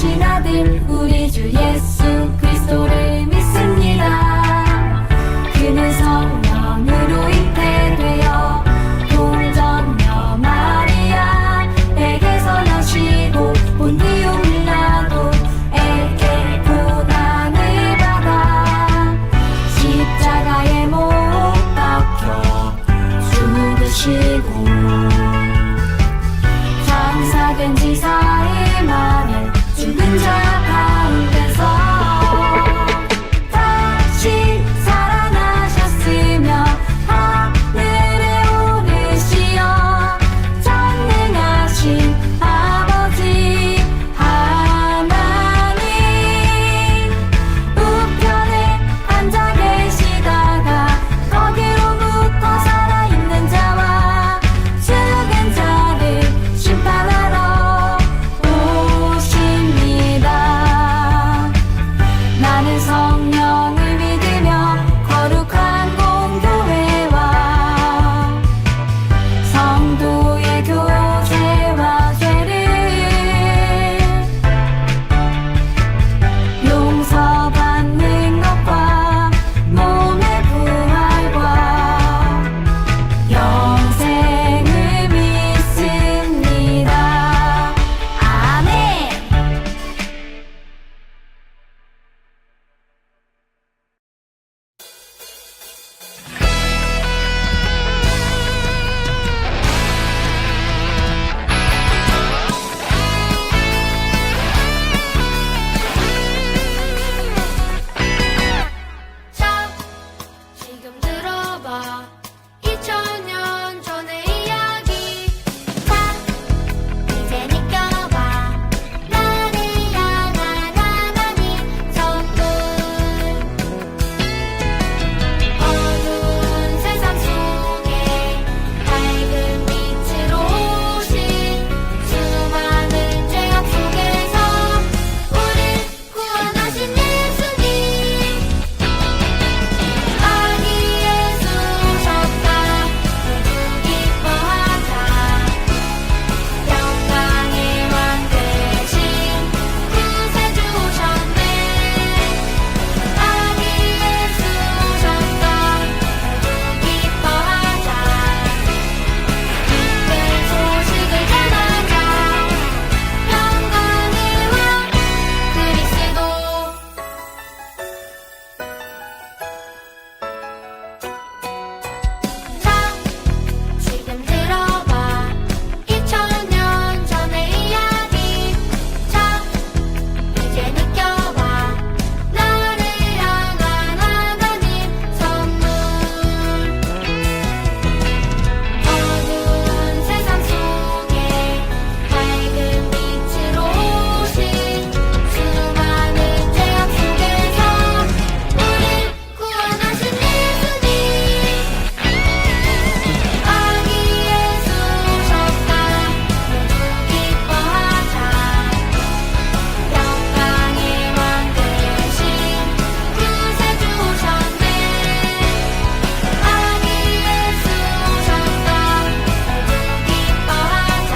오신 아들 우리 주 예수 그리스도를 믿습니다. 그는 성령으로 잉태되어 동정녀 마리아에게서 나시고 본디오 빌라도에게 고난을 받아 십자가에 못 박혀 죽으시고 장사된 지 사흘 만에 죽은 자 가운데서 다시 살아나셨으며 하늘에 오르시어 전능하신 아버지 하나님 우편에 앉아 계시다가 거기로부터 살아있는 자와 죽은 자를 심판하러 오십니다. 나는 성령을 믿으며 거룩한 공교회와 성도의 교제와 죄를 용서받는 것과 몸의 부활과 영생을 믿습니다. 아멘. 자, 지금 들어봐. 2000년 전의 이야기. 자, 이제 느껴봐. 나를 향한 하나님 선물. 어두운 세상 속에 밝은 빛으로 오신 수많은 죄악 속에서 우릴 구원하신 예수님. 아기 예수 오셨다. 모두 기뻐하자. 영광의 왕 되신 구세주 오셨네. 아기 예수 오셨다. 모두 기뻐하자. 기쁜 소식을 전하자. 영광의 왕 그리스도. 자, 지금 들어봐. 2000년 전의 이야기. 자, 이제 느껴봐. 나를 향한 하나님 선물. 어두운 세상 속에 밝은 빛으로 오신 수많은 죄악 속에서 우릴 구원하신 예수님. 아기 예수 오셨다. 모두 기뻐하자. 영광의 왕 되신 구세주 오셨네. 아기 예수 오셨다. 모두 기뻐하자.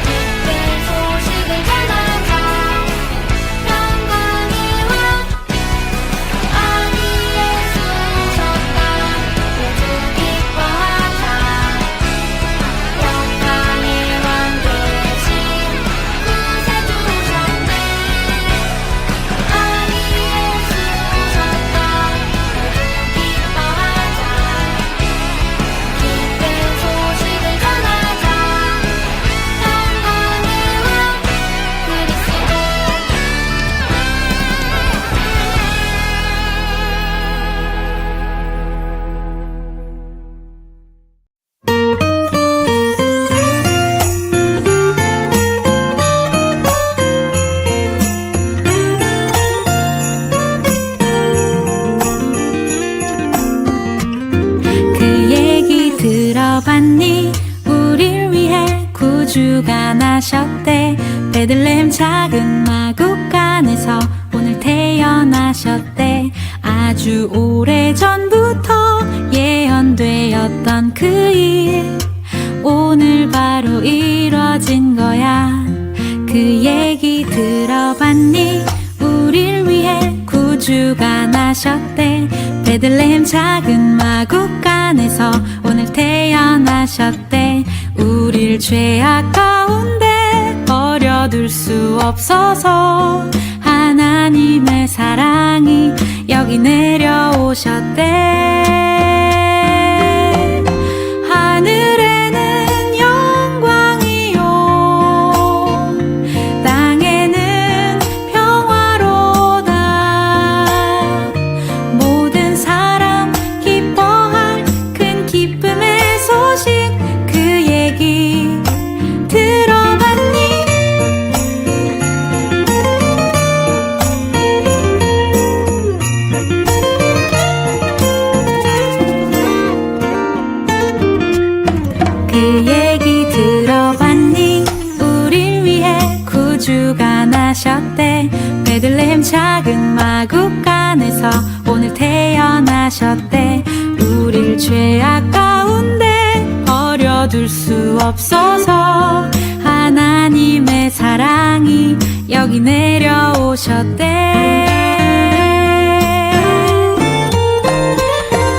기쁜 소식을 전하자. 영광의 왕 아기 예수 오셨다. 모두 기뻐하자. 영광의 왕 되신 구세주 오셨네. 아기 예수 오셨다. 모두 기뻐하자. 기쁜 소식을 전하자. 영광의 왕 그리스도. 그 얘기 들어봤니? 우릴 위해 구주가 나셨대. 베들레헴 작은 마국간에서 오늘 태어나셨대. 아주 오래전부터 예언되었던 그 일 오늘 바로 이뤄진 거야. 그 얘기 들어봤니? 우릴 위해 구주가 나셨대. 베들레헴 작은 마구간에서 오늘 태어나셨대. 우릴 죄악 가운데 버려둘 수 없어서 하나님의 사랑이 여기 내려오셨대. 하늘에는 영광이요, 땅에는 평화로다. 모든 사람 기뻐할 큰 기쁨의 소식, 그 얘기 들어봤니? 그 얘기 들어봤니? 우릴 위해 구주가 나셨대. 베들레헴 작은 마구간에서 오늘 태어나셨대. 우릴 죄악 가운데 버려둘 수 없어서 하나님의 사랑이 여기 내려오셨대.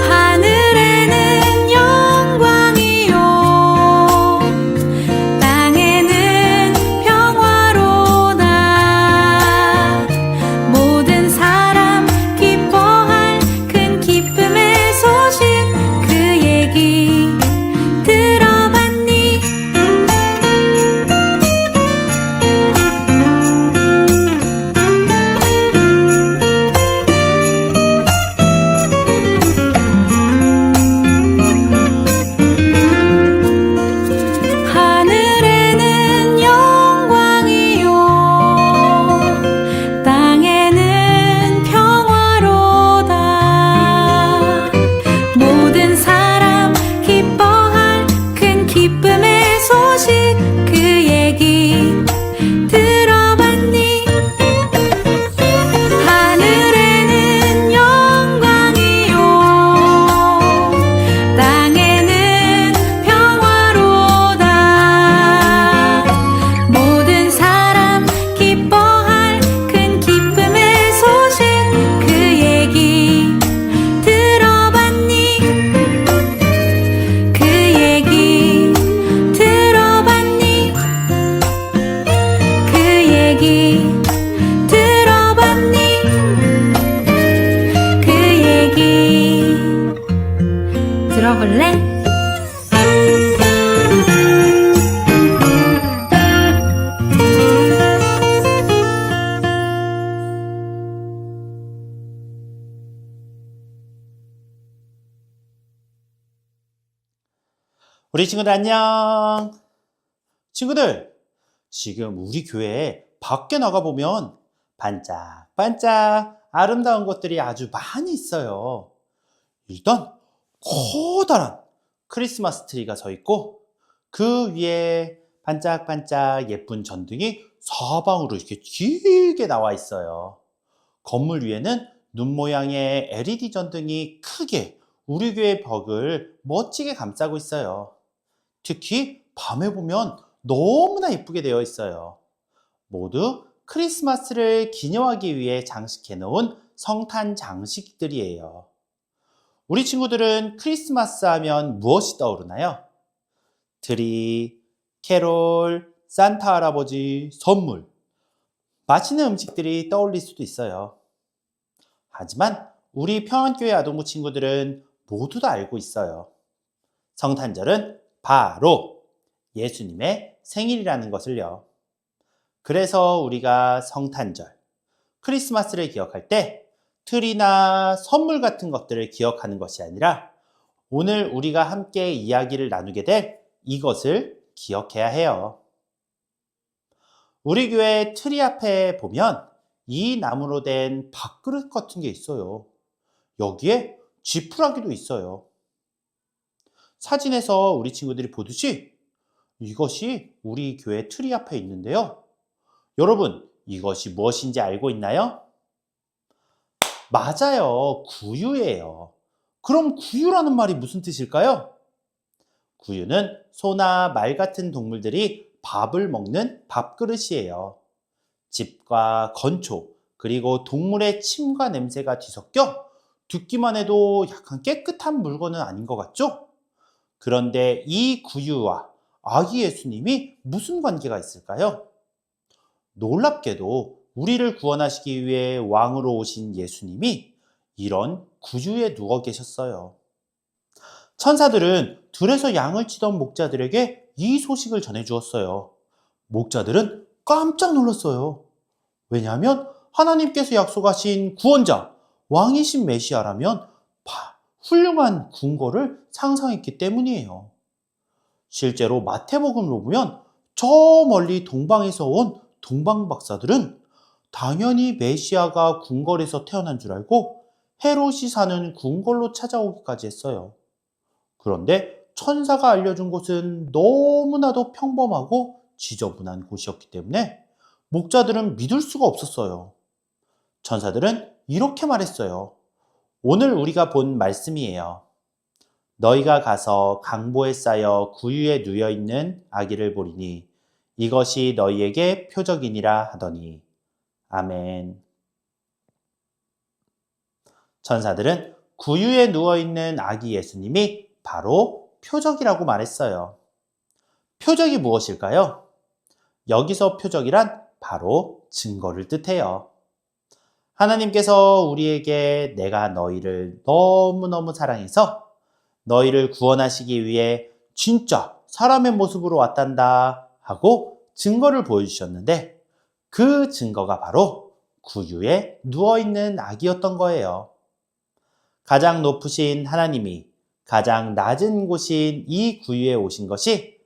하늘에는 영광이요, 땅에는 평화로다. 모든 사람 기뻐할 큰 기쁨의 소식, 그 얘기 들어봤니? 하늘에는 영광이요, 땅에는 평화로다. 모든 사람 기뻐할 큰 기쁨의 소식, 그 얘기 들어봤니? 하늘에는 영광이요, 땅에는 평화로다. 모든 사람 기뻐할 큰 기쁨의 소식, 그 얘기 들어봤니? 그 얘기 들어봤니? 그 얘기 들어봤니? 그 얘기 들어볼래? 우리 친구들 안녕. 친구들, 지금 우리 교회에 밖에 나가보면 반짝반짝 아름다운 것들이 아주 많이 있어요. 일단 커다란 크리스마스 트리가 서 있고, 그 위에 반짝반짝 예쁜 전등이 사방으로 이렇게 길게 나와 있어요. 건물 위에는 눈 모양의 LED 전등이 크게 우리 교회 벽을 멋지게 감싸고 있어요. 특히 밤에 보면 너무나 예쁘게 되어 있어요. 모두 크리스마스를 기념하기 위해 장식해 놓은 성탄 장식들이에요. 우리 친구들은 크리스마스 하면 무엇이 떠오르나요? 트리, 캐롤, 산타 할아버지, 선물, 맛있는 음식들이 떠올릴 수도 있어요. 하지만 우리 평안교회 아동부 친구들은 모두 다 알고 있어요. 성탄절은 바로 예수님의 생일이라는 것을요. 그래서 우리가 성탄절, 크리스마스를 기억할 때 트리나 선물 같은 것들을 기억하는 것이 아니라 오늘 우리가 함께 이야기를 나누게 될 이것을 기억해야 해요. 우리 교회 트리 앞에 보면 이 나무로 된 밥그릇 같은 게 있어요. 여기에 지푸라기도 있어요. 사진에서 우리 친구들이 보듯이 이것이 우리 교회 트리 앞에 있는데요. 여러분, 이것이 무엇인지 알고 있나요? 맞아요. 구유예요. 그럼 구유라는 말이 무슨 뜻일까요? 구유는 소나 말 같은 동물들이 밥을 먹는 밥그릇이에요. 집과 건초, 그리고 동물의 침과 냄새가 뒤섞여 듣기만 해도 약간 깨끗한 물건은 아닌 것 같죠? 그런데 이 구유와 아기 예수님이 무슨 관계가 있을까요? 놀랍게도 우리를 구원하시기 위해 왕으로 오신 예수님이 이런 구유에 누워 계셨어요. 천사들은 들에서 양을 치던 목자들에게 이 소식을 전해주었어요. 목자들은 깜짝 놀랐어요. 왜냐하면 하나님께서 약속하신 구원자, 왕이신 메시아라면 훌륭한 궁궐을 상상했기 때문이에요. 실제로 마태복음을 보면 저 멀리 동방에서 온 동방 박사들은 당연히 메시아가 궁궐에서 태어난 줄 알고 헤롯이 사는 궁궐로 찾아오기까지 했어요. 그런데 천사가 알려준 곳은 너무나도 평범하고 지저분한 곳이었기 때문에 목자들은 믿을 수가 없었어요. 천사들은 이렇게 말했어요. 오늘 우리가 본 말씀이에요. 너희가 가서 강보에 쌓여 구유에 누여 있는 아기를 보리니 이것이 너희에게 표적이니라 하더니 아멘. 천사들은 구유에 누워 있는 아기 예수님이 바로 표적이라고 말했어요. 표적이 무엇일까요? 여기서 표적이란 바로 증거를 뜻해요. 하나님께서 우리에게 내가 너희를 너무너무 사랑해서 너희를 구원하시기 위해 진짜 사람의 모습으로 왔단다 하고 증거를 보여주셨는데 그 증거가 바로 구유에 누워있는 아기였던 거예요. 가장 높으신 하나님이 가장 낮은 곳인 이 구유에 오신 것이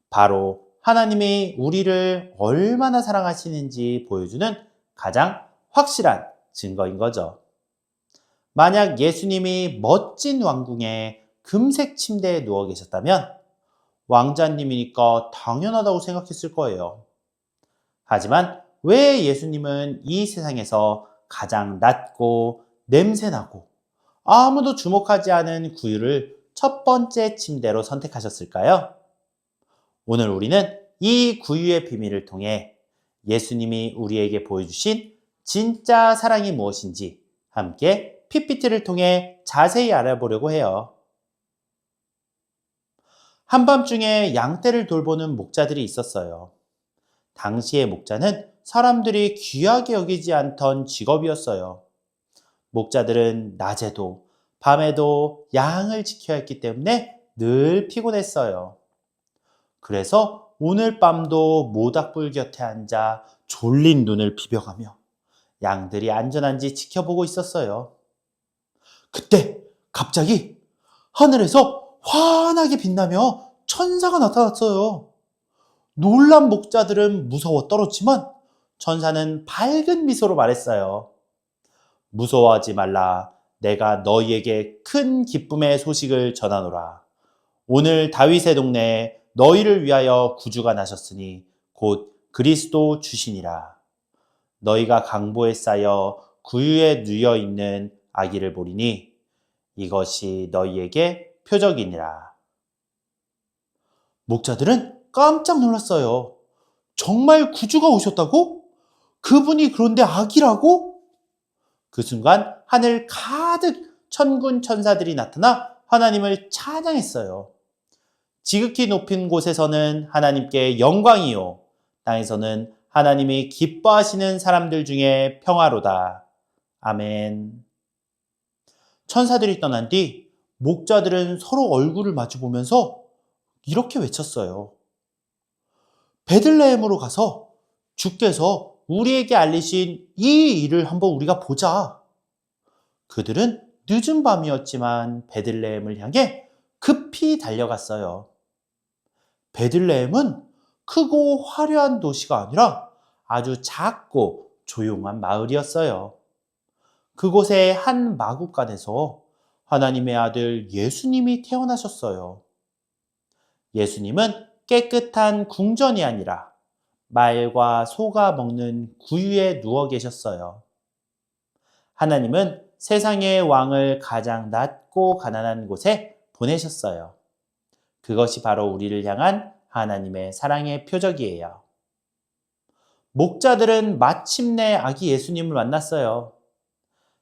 바로 하나님이 우리를 얼마나 사랑하시는지 보여주는 가장 확실한 증거인 거죠. 만약 예수님이 멋진 왕궁에 금색 침대에 누워 계셨다면 왕자님이니까 당연하다고 생각했을 거예요. 하지만 왜 예수님은 이 세상에서 가장 낮고 냄새나고 아무도 주목하지 않은 구유를 첫 번째 침대로 선택하셨을까요? 오늘 우리는 이 구유의 비밀을 통해 예수님이 우리에게 보여주신 진짜 사랑이 무엇인지 함께 PPT를 통해 자세히 알아보려고 해요. 한밤중에 양떼를 돌보는 목자들이 있었어요. 당시의 목자는 사람들이 귀하게 여기지 않던 직업이었어요. 목자들은 낮에도 밤에도 양을 지켜야 했기 때문에 늘 피곤했어요. 그래서 오늘 밤도 모닥불 곁에 앉아 졸린 눈을 비벼가며 양들이 안전한지 지켜보고 있었어요. 그때 갑자기 하늘에서 환하게 빛나며 천사가 나타났어요. 놀란 목자들은 무서워 떨었지만 천사는 밝은 미소로 말했어요. 무서워하지 말라. 내가 너희에게 큰 기쁨의 소식을 전하노라. 오늘 다윗의 동네에 너희를 위하여 구주가 나셨으니 곧 그리스도 주시니라. 너희가 강보에 쌓여 구유에 누여 있는 아기를 보리니 이것이 너희에게 표적이니라. 목자들은 깜짝 놀랐어요. 정말 구주가 오셨다고? 그분이 그런데 아기라고? 그 순간 하늘 가득 천군 천사들이 나타나 하나님을 찬양했어요. 지극히 높은 곳에서는 하나님께 영광이요, 땅에서는 하나님이 기뻐하시는 사람들 중에 평화로다. 아멘. 천사들이 떠난 뒤 목자들은 서로 얼굴을 마주보면서 이렇게 외쳤어요. 베들레헴으로 가서 주께서 우리에게 알리신 이 일을 한번 우리가 보자. 그들은 늦은 밤이었지만 베들레헴을 향해 급히 달려갔어요. 베들레헴은 크고 화려한 도시가 아니라 아주 작고 조용한 마을이었어요. 그곳의 한 마구간에서 하나님의 아들 예수님이 태어나셨어요. 예수님은 깨끗한 궁전이 아니라 말과 소가 먹는 구유에 누워 계셨어요. 하나님은 세상의 왕을 가장 낮고 가난한 곳에 보내셨어요. 그것이 바로 우리를 향한 하나님의 사랑의 표적이에요. 목자들은 마침내 아기 예수님을 만났어요.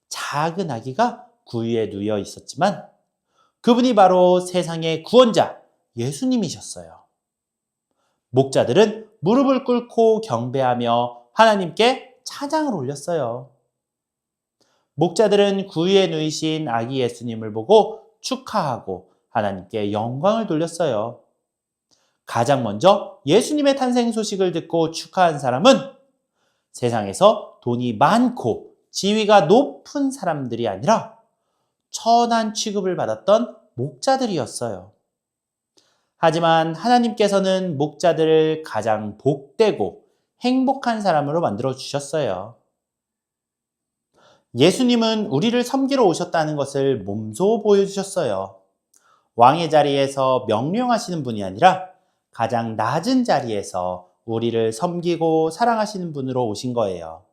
작은 아기가 구유에 누워 있었지만 그분이 바로 세상의 구원자 예수님이셨어요. 목자들은 무릎을 꿇고 경배하며 하나님께 찬양을 올렸어요. 목자들은 구유에 누이신 아기 예수님을 보고 축하하고 하나님께 영광을 돌렸어요. 가장 먼저 예수님의 탄생 소식을 듣고 축하한 사람은 세상에서 돈이 많고 지위가 높은 사람들이 아니라 천한 취급을 받았던 목자들이었어요. 하지만 하나님께서는 목자들을 가장 복되고 행복한 사람으로 만들어 주셨어요. 예수님은 우리를 섬기러 오셨다는 것을 몸소 보여주셨어요. 왕의 자리에서 명령하시는 분이 아니라 가장 낮은 자리에서 우리를 섬기고 사랑하시는 분으로 오신 거예요.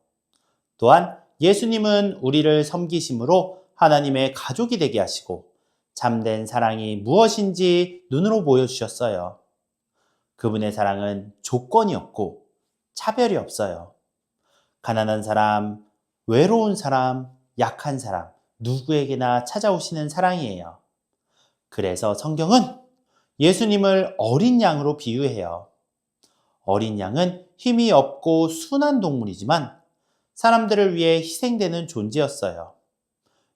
또한 예수님은 우리를 섬기심으로 하나님의 가족이 되게 하시고 참된 사랑이 무엇인지 눈으로 보여주셨어요. 그분의 사랑은 조건이 없고 차별이 없어요. 가난한 사람, 외로운 사람, 약한 사람, 누구에게나 찾아오시는 사랑이에요. 그래서 성경은 예수님을 어린 양으로 비유해요. 어린 양은 힘이 없고 순한 동물이지만 사람들을 위해 희생되는 존재였어요.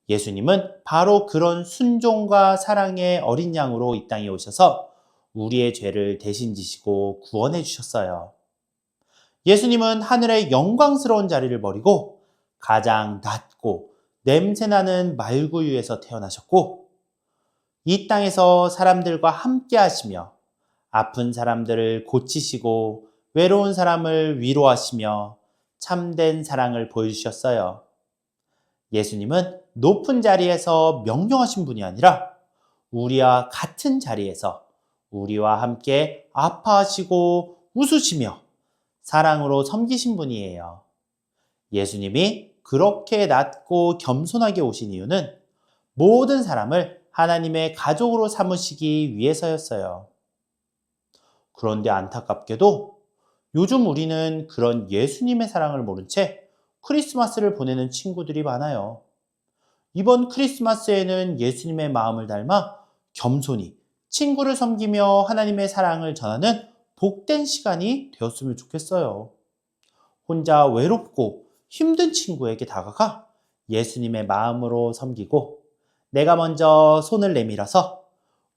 예수님은 바로 그런 순종과 사랑의 어린 양으로 이 땅에 오셔서 우리의 죄를 대신 지시고 구원해 주셨어요. 예수님은 하늘의 영광스러운 자리를 버리고 가장 낮고 냄새나는 말구유에서 태어나셨고 이 땅에서 사람들과 함께 하시며 아픈 사람들을 고치시고 외로운 사람을 위로하시며 참된 사랑을 보여주셨어요. 예수님은 높은 자리에서 명령하신 분이 아니라 우리와 같은 자리에서 우리와 함께 아파하시고 웃으시며 사랑으로 섬기신 분이에요. 예수님이 그렇게 낮고 겸손하게 오신 이유는 모든 사람을 하나님의 가족으로 삼으시기 위해서였어요. 그런데 안타깝게도 요즘 우리는 그런 예수님의 사랑을 모른 채 크리스마스를 보내는 친구들이 많아요. 이번 크리스마스에는 예수님의 마음을 닮아 겸손히 친구를 섬기며 하나님의 사랑을 전하는 복된 시간이 되었으면 좋겠어요. 혼자 외롭고 힘든 친구에게 다가가 예수님의 마음으로 섬기고 내가 먼저 손을 내밀어서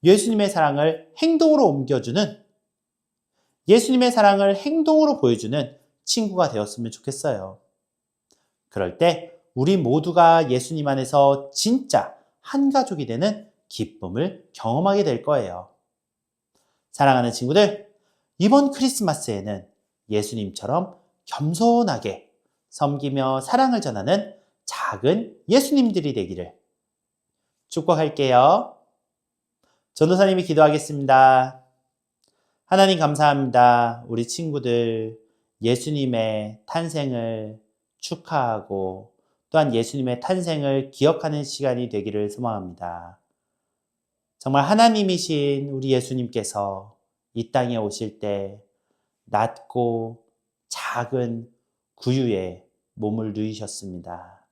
예수님의 사랑을 행동으로 옮겨주는 예수님의 사랑을 행동으로 보여주는 친구가 되었으면 좋겠어요. 그럴 때 우리 모두가 예수님 안에서 진짜 한 가족이 되는 기쁨을 경험하게 될 거예요. 사랑하는 친구들, 이번 크리스마스에는 예수님처럼 겸손하게 섬기며 사랑을 전하는 작은 예수님들이 되기를 축복할게요. 전도사님이 기도하겠습니다. 하나님 감사합니다. 우리 친구들 예수님의 탄생을 축하하고 또한 예수님의 탄생을 기억하는 시간이 되기를 소망합니다. 정말 하나님이신 우리 예수님께서 이 땅에 오실 때 낮고 작은 구유에 몸을 누이셨습니다.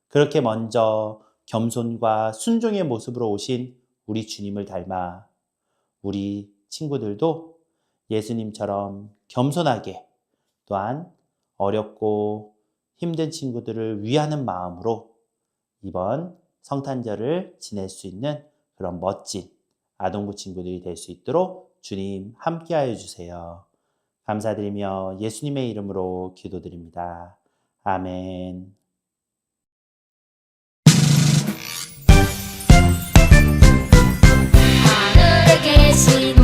그렇게 먼저 겸손과 순종의 모습으로 오신 우리 주님을 닮아 우리 친구들도 예수님처럼 겸손하게 또한 어렵고 힘든 친구들을 위하는 마음으로 이번 성탄절을 지낼 수 있는 그런 멋진 아동부 친구들이 될 수 있도록 주님 함께하여 주세요. 감사드리며 예수님의 이름으로 기도드립니다. 아멘. 하늘에 계신